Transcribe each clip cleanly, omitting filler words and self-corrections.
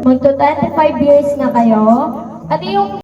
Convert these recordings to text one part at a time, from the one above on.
Magto 25 years na kayo. At yung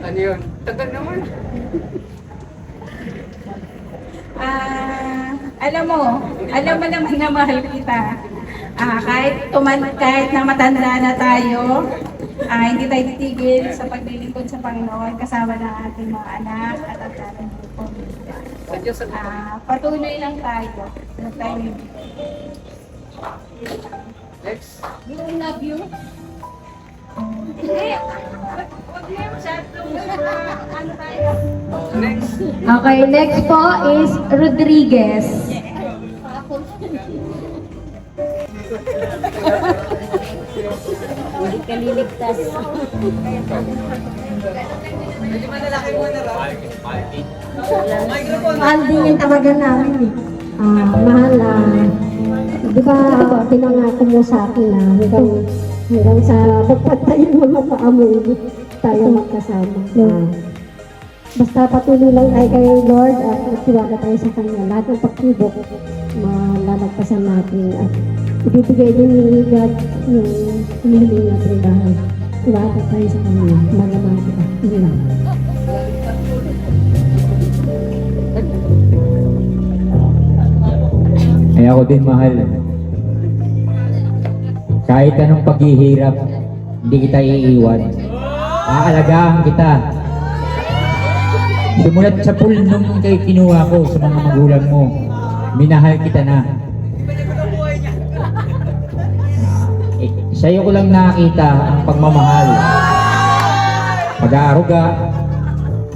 Ano yun? Tagal naman. Alam mo naman na mahal kita. Kahit na matanda na tayo, hindi tayo titigil sa paglilingkod sa Panginoon kasama ng ating mga anak at ang ating pamilya. Patuloy lang tayo. Huwag tayo Next. I love you. Next. okay, next po is Rodriguez. Hindi ka liligtas. Medyo malalaki mo na raw. Mahal din yung tawagan namin eh. Mahal, di ba pinangako mo sa akin na hanggang sa pagpatayin mo mga paamoy, tayo magkasama. Basta patuloy lang tayo kay Lord at magtiwala tayo sa Kanya. Lahat ng pagtibok, malalagpasan natin at ibibigay din ni God yung hinihiling natin dahil tiwala tayo sa Kanya. Malamang kita. Yun lang. Ay ako din mahal. Kahit anong paghihirap, hindi kita iiwan. Aalagaan kita. Sumulat sa pool nung kay kinuha ko sa mga magulang mo. Minahal kita na. Sa'yo ko lang nakita ang pagmamahal. Pag-aaruga,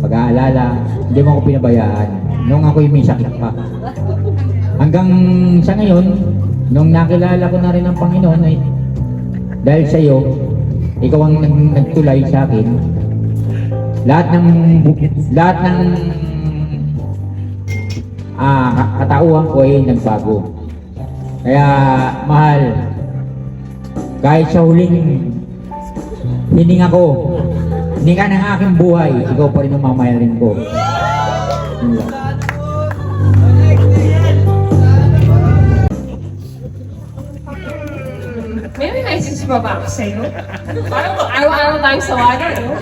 pag-aalala, hindi mo ako pinabayaan. Nung ako'y may sakit pa. Hanggang sa ngayon, nung nakilala ko na rin ang Panginoon, ay dahil sa iyo, ikaw ang nagtulay sa akin. Lahat ng katauhan ko ay nagbago. Kaya mahal, kahit sa huling hininga ko, hininga ng aking buhay, ikaw pa rin ang mamahalin ko. May message pa ba ako sa'yo? Parang araw-araw tayo sa wala, no?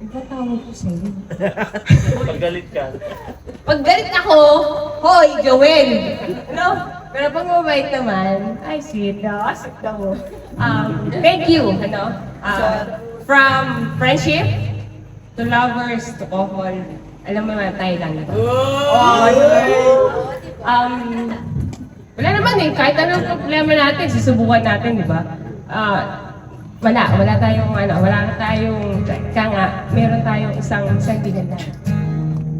Ipatawag ko sa'yo. Paggalit ka. Pag galit ako, hoy, gawin! No? Pero pag mabait naman, ay, sweet daw, asik daw. Thank you, ano? From friendship to lovers to couple, alam mo naman, tayo lang. Wala naman eh, kahit anong problema natin, susubukan natin, di ba? Wala tayong, meron tayong isang binanda.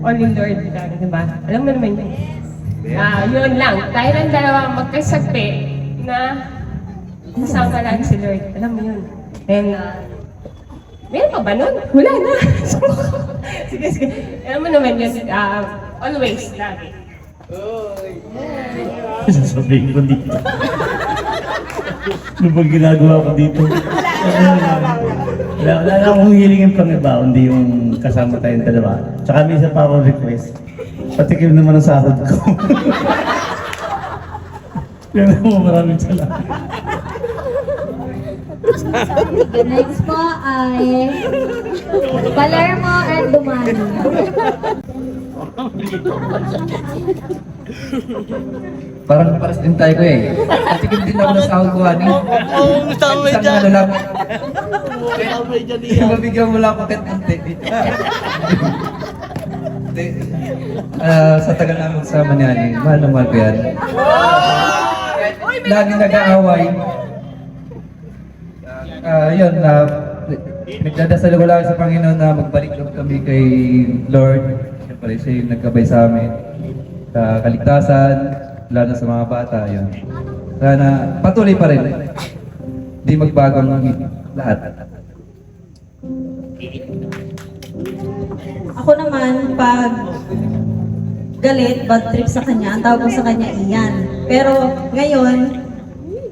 Only Lord, di ba? Alam mo naman yun. Yun lang, tayo lang dalawa magkasagpi na kasama lang si Lord. Alam mo yun. Then, meron pa ba nun? Wala na. Sige. Alam mo naman yun, always, lagi. Sasabihin ko dito. Ano ba ginagawa ko dito? Wala na akong hilingin pang iba, hindi yung kasama tayong dalawa. Tsaka may isa pa akong request. Patikim naman ang sahod ko. Yan mo, maraming salamat. Next po ay Palermo and Dumani. Parang paras din tayo ko eh. Patikim din ako ng sahod ko, honey. Isang ano lang. Mabigyan mo lang ako kahit konti. Sa tagal namin magsama ni honey, mahal na mahal ko yan. Lagi nag-aaway. Yun, nagdadasal ko lang sa Panginoon na magbalik lang kami kay Lord. Siyempre, siya yung nagkabay sa amin. Sa kaligtasan, lalo sa mga bata, yun. Sana patuloy pa rin. Hindi magbago ang lahat. Ako naman, pag galit, bad trip sa kanya, ang tawag ko sa kanya Ian. Pero ngayon,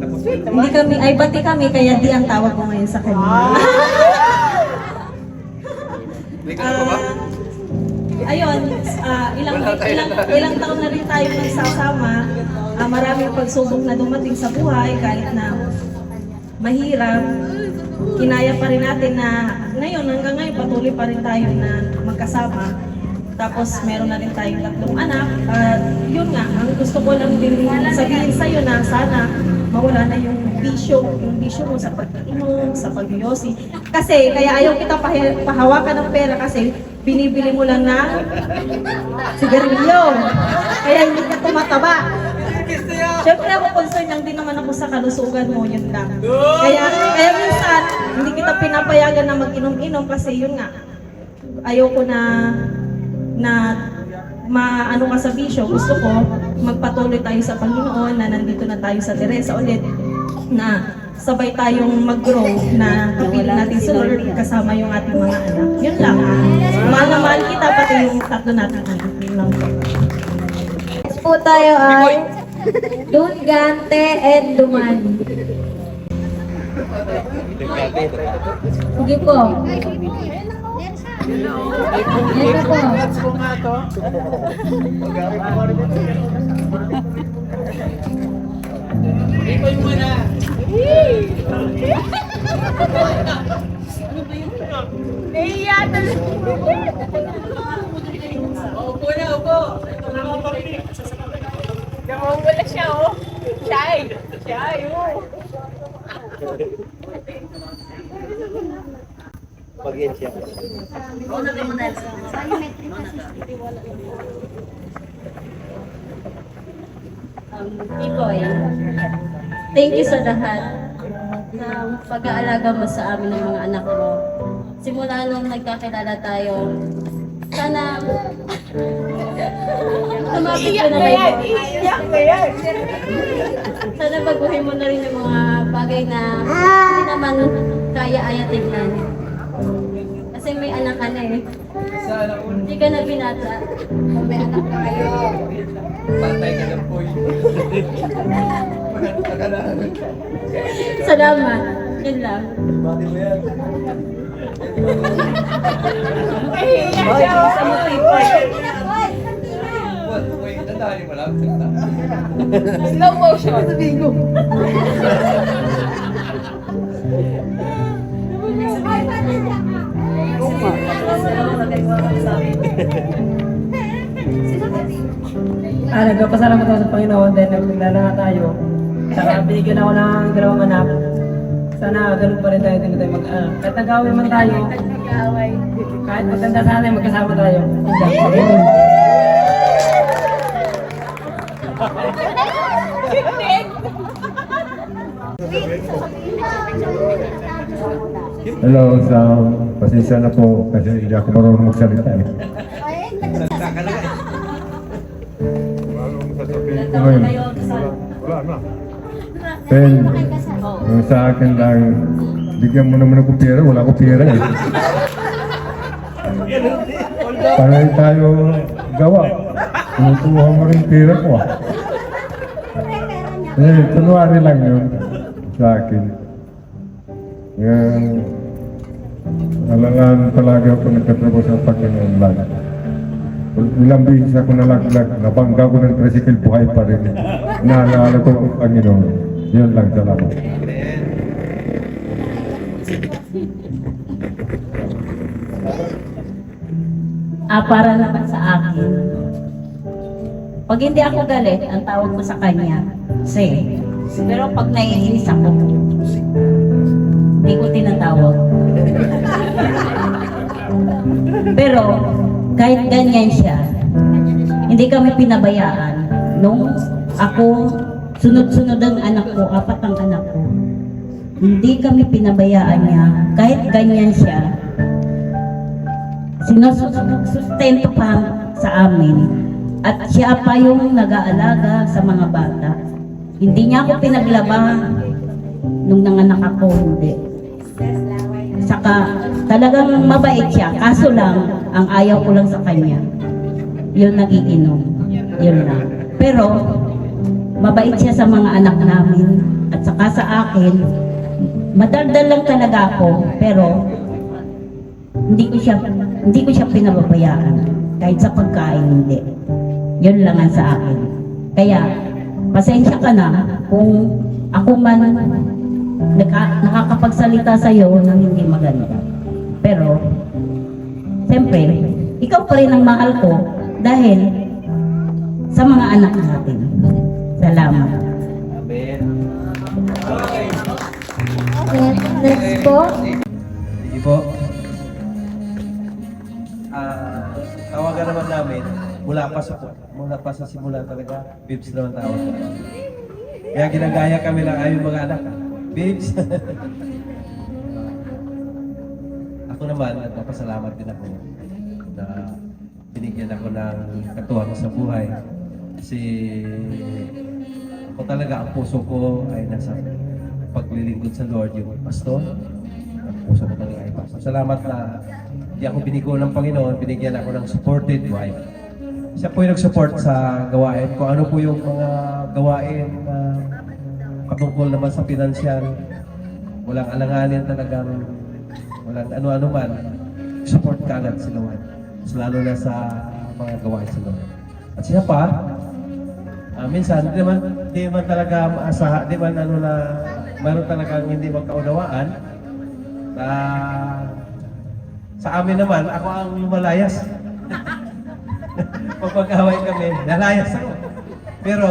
hindi kami, ay bati kami, kaya di ang tawag ko ngayon sa kanya. Ayun, ilang taon na rin tayo nagsasama. Maraming pagsubok na dumating sa buhay, kahit na mahirap. Kinaya pa rin natin na ngayon, hanggang ngayon, patuloy pa rin tayo na magkasama. Tapos meron na rin tayong 3 anak. Yun nga, ang gusto ko lang din sabihin sa'yo na sana mawala na yung bisyo mo sa pag-inom, sa pag-yosi. Kasi, kaya ayaw kita pahawakan ng pera kasi binibili mo lang ng sigarilyo. Kaya hindi ka tumataba. Siyempre ako concerned lang din naman ako sa kalusugan mo, yun lang. Kaya minsan, hindi kita pinapayagan na mag-inom-inom kasi yun nga, ayaw ko na maano ka sa bisyo. Gusto ko magpatuloy tayo sa Panginoon, na nandito na tayo sa Teresa ulit, na sabay tayong mag-grow, na kapiling natin si Lord kasama yung ating mga anak. Yun lang. Mahal na mahal kita, pati yung 3 natin anak. Yun lang po. Next po tayo ay Dungante and Dumani. Sige po. Ito po. Wala siya, oh. Shy, oh. Iboy, thank you sa lahat ng pag-aalaga mo sa amin ng mga anak mo. Simula nung nagkakilala tayo, sana tumapit ko na kayo. Sana baguhin mo na rin yung mga bagay na hindi naman kaya-aya tignan. Kasi may anak ka na eh. Hindi ka na binata. May anak ka kayo. Patay ka ng boy. Salamat. Yun lang. Slow motion. Nagpapasalamat ako sa Panginoon dahil nagkilala nga tayo. Saka binigyan ako ng 2 anak. Sana ganun pa rin tayo din tayo kahit nag-away man tayo, kahit maganda sana magkasama tayo. Hello, pasensya na po kasi hindi ako marunong magsalita eh. Wala na. Then, yung sa akin lang, bigyan mo naman ako pera, wala ako pera eh. Para tayo gawa. Kinukuha mo rin pera ko ah. Kunwari lang yun sa akin. Yan, alangan palagi ako nagkatrabaho sa Panginoon lang. Ilang beses ako nalaglag, nabangga ko ng tricycle, buhay pa rin. Naalala ko ang Panginoon. Yun lang, salamat. Para naman sa akin, pag hindi ako galit, ang tawag ko sa kanya, say. Pero pag naiinis ako, hindi ko tinatawag. Pero, kahit ganyan siya, hindi kami pinabayaan. Nung ako, sunod-sunod ang anak ko, 4 ang anak ko. Hindi kami pinabayaan niya. Kahit ganyan siya, sinusustento pa sa amin. At siya pa yung nag-aalaga sa mga bata. Hindi niya ako pinaglaba nung nanganak ako, hindi. Saka talagang mabait siya, kaso lang, ang ayaw ko lang sa kanya, yun nagiinom. Yun lang. Pero, mabait siya sa mga anak namin. At saka sa akin, madaldal lang talaga ako, pero hindi ko siya pinababayaan. Kahit sa pagkain, hindi. Yun lang ang sa akin. Kaya, pasensya ka na kung ako man nakakapagsalita sa iyo ng hindi maganda. Pero, siyempre, ikaw pa rin ang mahal ko dahil sa mga anak natin. Salamat. Next po. Sige po. Tawagan naman namin, mula pa sa simula talaga, Bibs naman tawag. Kaya ginagaya kami lang ayun mga anak. Bibs! Ako naman, nagpapasalamat din ako na binigyan ako ng katuwang sa buhay. Kasi ako talaga, ang puso ko ay nasa paglilingkod sa Lord, yung pastor. Ang puso ko talaga ay pastor. Salamat na hindi ako binigo ng Panginoon, binigyan ako ng supported wife. Siya po yung nag-support sa gawain. Kung ano po yung mga gawain na patungkol naman sa pinansyal, walang alanganin talagang, walang ano-ano man, support ka agad si Lord. Mas lalo na sa mga gawain si Lord. At siya pa, minsan, di man talaga maasahan, di man ano na, mayroon talagang hindi magkaunawaan, na sa amin naman, ako ang lumalayas. Pag mag-away kami, nalayas ako. Pero,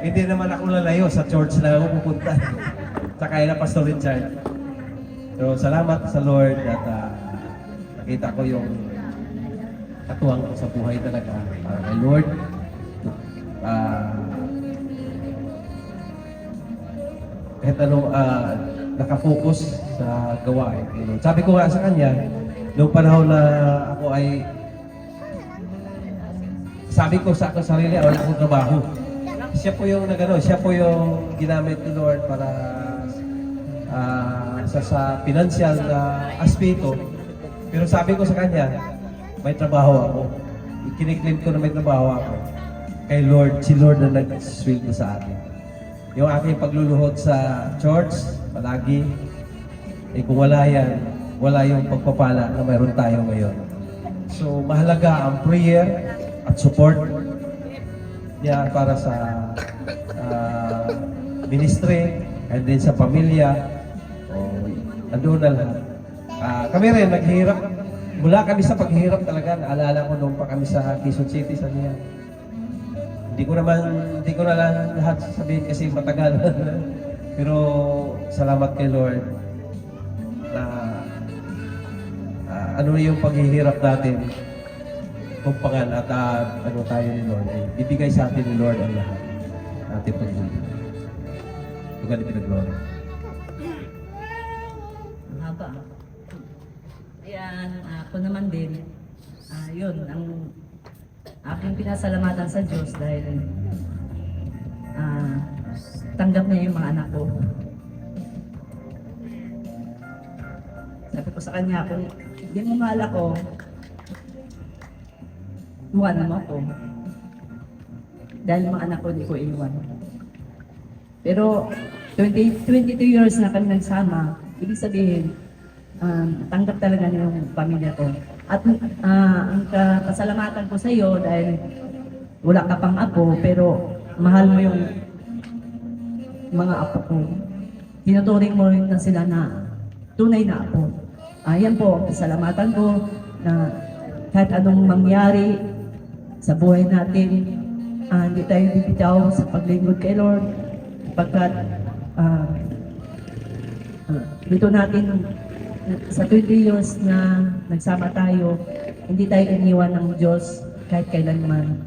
hindi naman ako lalayo. Sa church lang ako pupunta. Sa kaya na Pastor Richard. So, salamat sa Lord at nakita ko yung katuwang ko sa buhay talaga. Kay Lord, kahit anong nakafocus sa gawain. Sabi ko nga sa kanya, noong panahon na ako ay sabi ko sa aking sarili, wala akong trabaho. Siya po yung siya po yung ginamit ni Lord para sa financial na aspeto. Pero sabi ko sa kanya, may trabaho ako. Kiniklaim ko na may trabaho ako. Kay Lord, si Lord na nag-sweldo sa akin. Yung aking pagluluhod sa church, palagi, kung wala yan, wala yung pagpapala na mayroon tayo ngayon. So, mahalaga ang prayer at support niya para sa ministry and din sa pamilya. Andun na lahat. Kami rin, naghihirap. Mula kami sa paghihirap talaga. Naalala ko noong pa kami sa Quezon City, sa niya. Hindi ko na lang lahat sabihin kasi matagal. Pero salamat kay Lord na ano yung paghihirap natin kumpangan at ano tayo ni Lord ay ibigay sa atin ni Lord ang lahat ating pagbuhay. Tugan ni Pinaglory. Haba. Ayan, ako naman din. Yun, ang aking pinasalamatan sa Diyos dahil tanggap niya yung mga anak ko. Sabi ko sa kanya, kung hindi mo mahal ako, iwanan mo ako. dahil mga anak ko di ko iwan. Pero 22 years na kami nagsama, ibig sabihin, tanggap talaga niya yung pamilya ko. At ang kasalamatan ko sa iyo dahil wala ka pang apo, pero mahal mo yung mga apo ko. Tinuturing mo rin na sila na tunay na apo. Yan po, kasalamatan ko na kahit anong mangyari sa buhay natin, hindi tayo bibitaw sa paglingkod kay Lord, pagkat dito natin sa 20 years na nagsama tayo, hindi tayo iniwan ng Diyos kahit kailanman.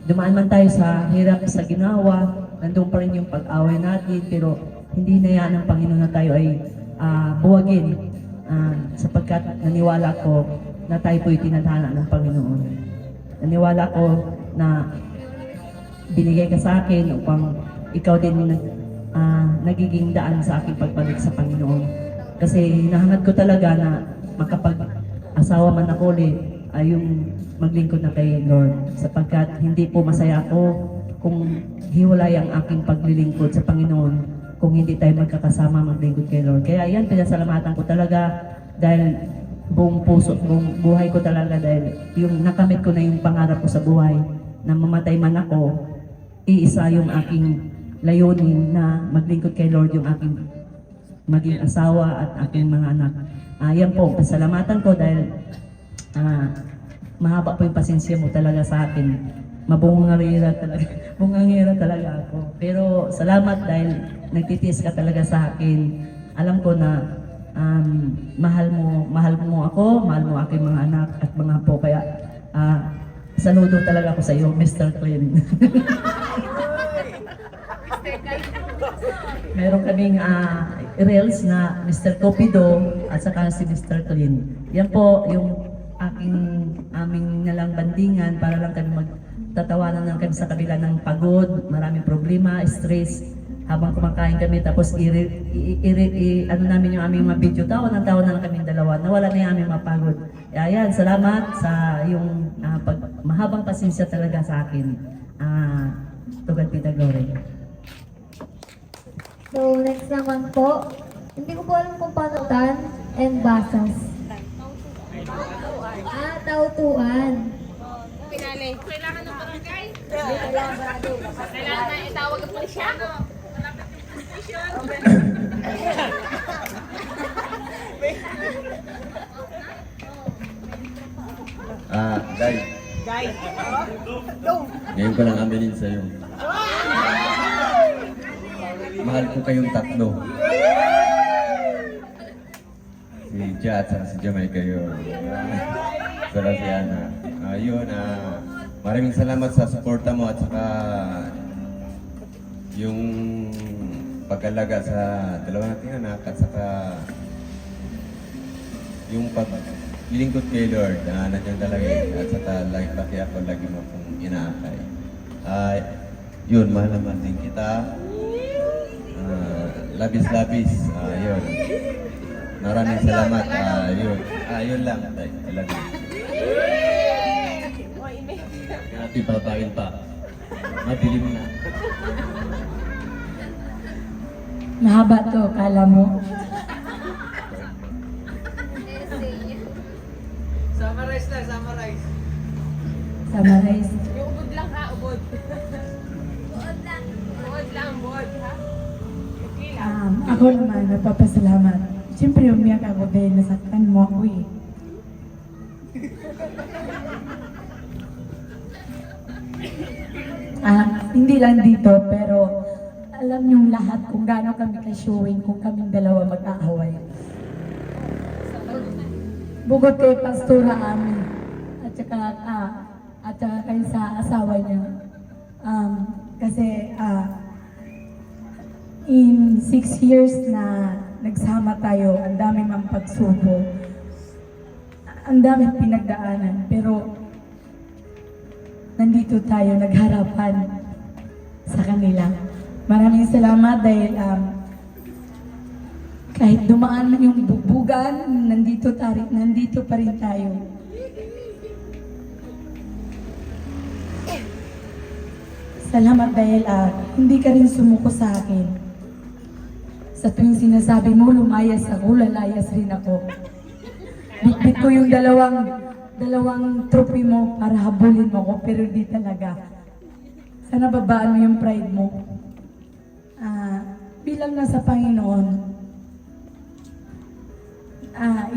Dumaan man tayo sa hirap, sa ginawa, nandun pa rin yung pag-away natin, pero hindi na yan ng Panginoon na tayo ay buwagin sapagkat naniwala ko na tayo po'y tinadhana ng Panginoon. Naniwala ko na binigay ka sa akin upang ikaw din nagiging daan sa aking pagbalik sa Panginoon. Kasi hinahangat ko talaga na makapag-asawa man ako ulit ay yung maglingkod na kay Lord. Sapagkat hindi po masaya ako kung hiwalay ang aking paglilingkod sa Panginoon kung hindi tayo magkakasama maglingkod kay Lord. Kaya yan, pinasalamatan ko talaga dahil buong puso, buong buhay ko talaga dahil yung nakamit ko na yung pangarap ko sa buhay na mamatay man ako, iisa yung aking layunin na maglingkod kay Lord yung aking maging asawa at aking mga anak. Yan po, pasalamatan ko dahil mahaba po yung pasensya mo talaga sa akin. Mabungangera talaga, bungangera talaga ako. Pero salamat dahil nagtitiis ka talaga sa akin. Alam ko na mahal mo ako, mahal mo aking mga anak at mga apo. Kaya saludo talaga ako sa iyo, Mr. Clean. Meron kaming reels na Mr. Copido at saka si Mr. Clean. Yan po yung aming nalang bandingan para lang kami magtatawanan lang kami sa kabila ng pagod, maraming problema, stress habang kumakain kami tapos ano namin yung aming mga video, tawa na lang kami dalawa, nawala na yung aming mapagod. Ayan, salamat sa yung mahabang pasensya talaga sa akin. To God be the glory. So, next naman po, hindi ko po alam kung paano tan and basas. Tautuan. Pinali. Kailangan ng barangay? Kailangan na itawag ang pulisya? Guys. Ngayon ko lang aminin sa'yo. Mahal ko kayong tatlo. Si Ja at si Jamaica yun. Sala si Ana. Maraming salamat sa suporta mo at saka yung pag-alaga sa dalawa nating anak at saka yung paglilingkod kay Lord na nandiyan talaga at saka lagi ako lagi mo kong inaakay. Yun, mahal naman din kita. Labis-labis. Yun. Maraming salamat. Yun lang. I love you. Natin papain pa. Madilim na. Mahaba to, kala mo. Summarize na, summarize. Summarize. Yung ubod lang ha, ubod. Buod lang. Buod lang, buod ha? Okay lang. Ako naman, nagpapasalamat. Siyempre, umiyak ako dahil nasaktan mo ako eh. Hindi lang dito, pero alam niyong lahat kung gaano kami ka-showing kung kaming dalawa mag-aaway. Bukod kay Pastora Ami at saka kay sa asawa niya. Kasi in 6 years na nagsama tayo, ang dami mang pagsubok, ang dami pinagdaanan, pero nandito tayo nagharapan sa kanila. Maraming salamat dahil kahit dumaan man yung bubugan, nandito pa rin tayo. Salamat dahil hindi ka rin sumuko sa akin. Sa tuwing sinasabi mo, lumayas ako, lalayas rin ako. Bitbit ko yung dalawang trophy mo para habulin mo ako, pero hindi talaga. Sana babaan mo yung pride mo. Bilang nasa Panginoon,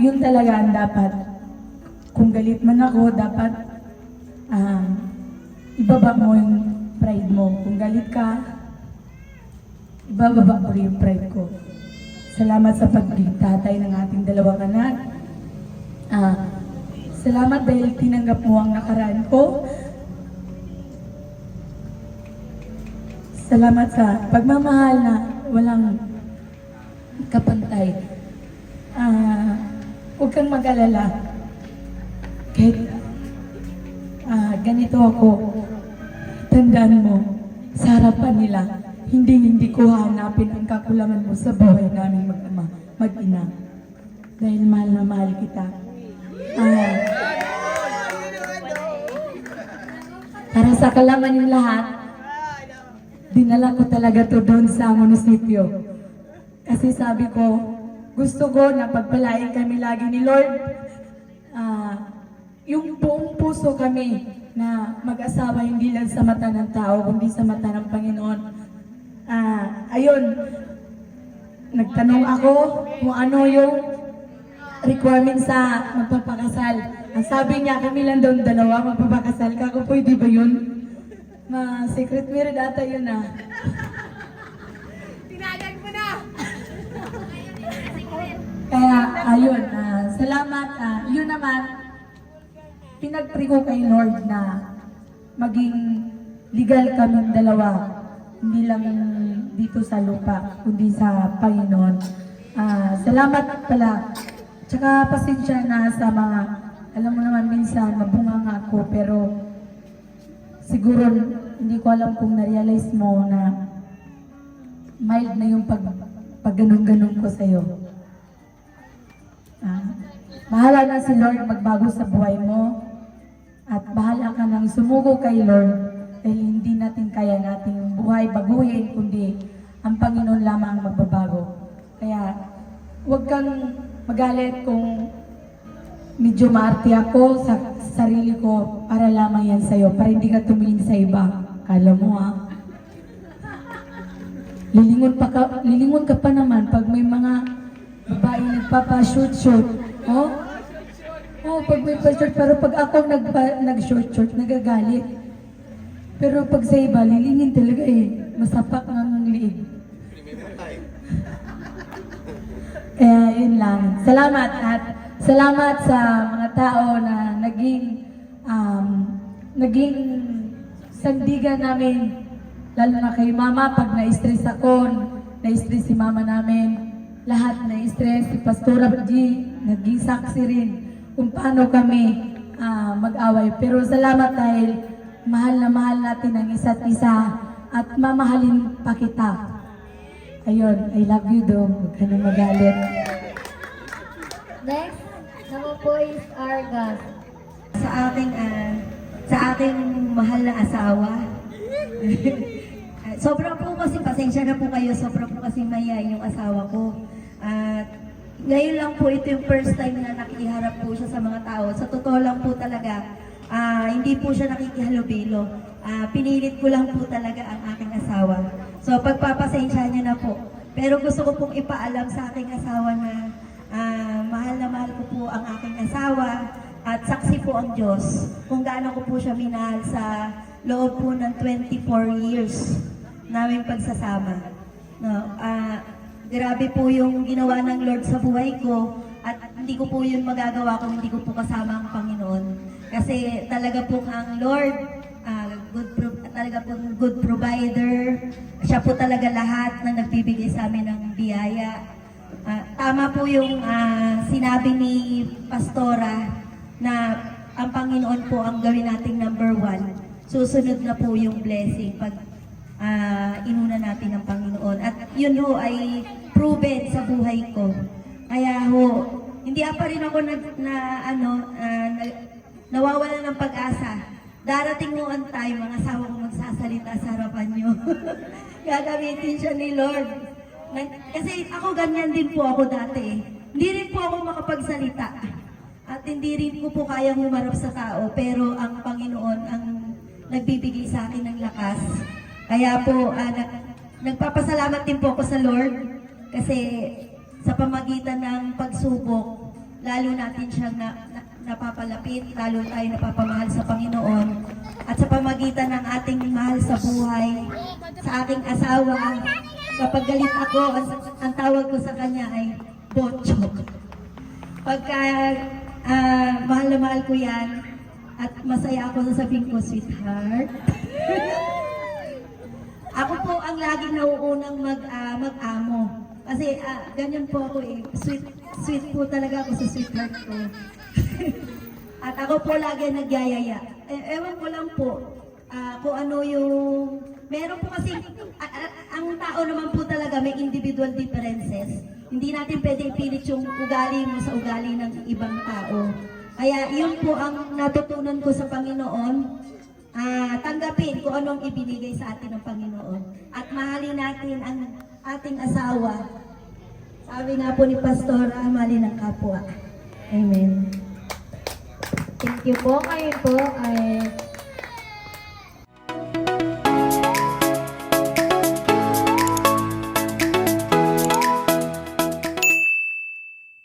yun talaga ang dapat. Kung galit man ako, dapat ibaba mo yung pride mo. Kung galit ka, ibababa ko rin yung pride ko. Salamat sa pagiging tatay ng ating dalawang anak. Salamat dahil tinanggap mo ang nakaraan ko. Salamat sa pagmamahal na walang kapantay. Huwag kang mag-alala. Kahit ganito ako, tandaan mo, sa harapan nila, hindi ko hanapin ang kakulangan mo sa buhay namin mag-ina. Dahil mahal na mahal kita. Para sa kalaman yung lahat, dinala ko talaga to doon sa munisipyo. Kasi sabi ko, gusto ko na pagpalain kami lagi ni Lord. Yung buong puso kami na mag-asawa hindi lang sa mata ng tao, kundi sa mata ng Panginoon. Ayun, nagtanong ako kung ano yung requirement sa magpapakasal. Ang sabi niya, kami lang doon dalawa, magpapakasal ka. Kung pwede ba yun? Secret mirror data yun Tinagag mo na! Kaya, ayun, salamat. Yun naman, pinag-pray ko kay Lord na maging legal kaming dalawa. Hindi lang dito sa lupa, kundi sa Panginoon. Salamat pala. Tsaka pasensya na sa mga, alam mo naman minsan, mabunganga ako, pero siguro hindi ko alam kung na-realize mo na mild na yung pag ganun-ganun ko sa'yo. Bahala na si Lord magbago sa buhay mo at bahala ka nang sumuko kay Lord dahil hindi natin kaya nating buhay baguhin kundi ang Panginoon lamang magbabago. Kaya huwag kang magalit kung medyo maarte ako sa sarili ko para lamang yan sa'yo, para hindi ka tumingin sa iba. Kala mo lilingon ka pa naman pag may mga babae nagpapa-shoot. Pag may pa-shoot, pero pag ako nag-shoot, nagagalit. Pero pag sa iba, lilingin talaga masapak ng liig. Kaya yun lang. Salamat at salamat sa mga tao na naging sandigan namin, lalo na kay Mama pag na-stress ako, na-stress si Mama namin, lahat na-stress, si Pastora G, naging saksi rin kung paano kami mag-away. Pero salamat dahil mahal na mahal natin ang isa't isa at mamahalin pa kita. Ayun, I love you do. Huwag ka na magalit. Next naman po is Argas. Sa aking mahal na asawa. Sobrang po kasi, pasensya na po kayo, sobrang po kasi mayayain yung asawa ko. Ngayon lang po ito yung first time na nakikiharap po siya sa mga tao. Sa totoo lang po talaga, hindi po siya nakikihalubilo. Pinilit ko lang po talaga ang aking asawa. So pagpapasensya niya na po. Pero gusto ko pong ipaalam sa aking asawa na mahal na mahal ko po ang aking asawa at saksi po ang Diyos kung gaano ko po siya minahal sa loob po ng 24 years naming pagsasama. Grabe po yung ginawa ng Lord sa buhay ko at hindi ko po yun magagawa kung hindi ko po kasama ang Panginoon. Kasi talaga po ang Lord, talaga po good provider. Siya po talaga lahat na nagbibigay sa amin ng biyaya. Tama po yung sinabi ni Pastora na ang Panginoon po ang gawin nating number 1. Susunod na po yung blessing pag inuna natin ang Panginoon. At yun ho ay proven sa buhay ko. Kaya ho, hindi pa rin ako nawawala ng pag-asa darating mo ang time, ang asawa ko magsasalita sa harapan nyo. Gagamitin siya ni Lord. Kasi ako ganyan din po ako dati. Hindi rin po ako makapagsalita. At hindi rin ko po kayang humarap sa tao. Pero ang Panginoon ang nagbibigay sa akin ng lakas. Kaya po, nagpapasalamat din po ako sa Lord. Kasi sa pamagitan ng pagsubok, lalo natin siyang napapalapit, lalo tayo napapamahal sa Panginoon. At sa pamagitan ng ating mahal sa buhay, sa aking asawa, kapag galit ako, ang tawag ko sa kanya ay Botchok. Pagka mahal na mahal ko yan, at masaya ako sasabihin ko, sweetheart. Ako po ang laging nauunang mag-amo. Kasi ganyan po ako eh. Sweet po talaga ako sa sweetheart ko. At ako po lagi nagyayaya. Ewan ko lang po kung ano yung... Meron po kasi, ang tao naman po talaga may individual differences. Hindi natin pwede ipilit yung ugali mo sa ugali ng ibang tao. Kaya yun po ang natutunan ko sa Panginoon. Tanggapin kung anong ibinigay sa atin ng Panginoon. At mahalin natin ang ating asawa. Sabi nga po ni Pastora, mahalin ang kapwa. Amen. Thank you po. Ngayon po ay